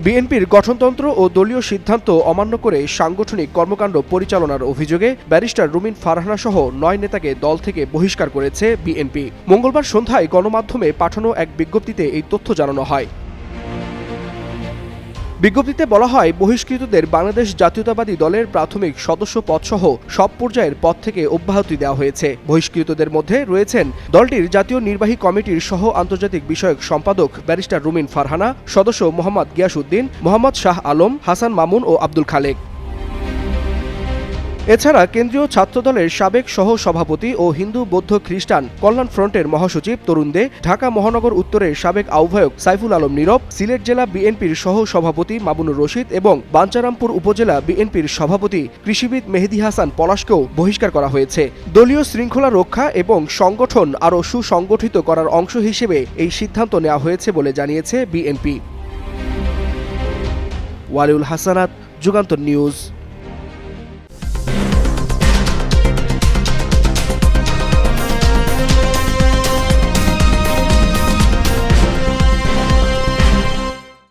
বিএনপির গঠনতন্ত্র ও দলীয় সিদ্ধান্ত অমান্য করে সাংগঠনিক কর্মকাণ্ড পরিচালনার অভিযোগে ব্যারিস্টার রুমিন ফারহানা সহ ৯ নেতাকে দল থেকে বহিষ্কার করেছে বিএনপি। মঙ্গলবার সন্ধ্যায় গণমাধ্যমে পাঠানো এক বিজ্ঞপ্তিতে এই তথ্য জানানো হয়। বিজ্ঞপ্তিতে বলা হয়, বহিষ্কৃতদের বাংলাদেশ জাতীয়তাবাদী দলের প্রাথমিক সদস্য পদসহ সব পর্যায়ের পদ থেকে অব্যাহতি দেওয়া হয়েছে। বহিষ্কৃতদের মধ্যে রয়েছেন দলটির জাতীয় নির্বাহী কমিটির সহ আন্তর্জাতিক বিষয়ক সম্পাদক ব্যারিস্টার রুমিন ফারহানা, সদস্য মোহাম্মদ গিয়াসউদ্দিন, মোহাম্মদ শাহ আলম, হাসান মামুন ও আব্দুল খালেক। এছাড়া কেন্দ্রীয় ছাত্রদলের সাবেক সহ সভাপতি ও হিন্দু বৌদ্ধ খ্রিস্টান কল্যাণ ফ্রন্টের মহাসচিব তরুণ দে, ঢাকা মহানগর উত্তরের সাবেক আহ্বায়ক সাইফুল আলম নীরব, সিলেট জেলা বিএনপির সহ সভাপতি মামুনুর রশিদ এবং বাঞ্ছারামপুর উপজেলা বিএনপির সভাপতি কৃষিবিদ মেহেদী হাসান পলাশকেও বহিষ্কার করা হয়েছে। দলীয় শৃঙ্খলা রক্ষা এবং সংগঠন আরও সুসংগঠিত করার অংশ হিসেবে এই সিদ্ধান্ত নেওয়া হয়েছে বলে জানিয়েছে বিএনপি। ওয়ালিউল হাসানাত, যুগান্তর নিউজ।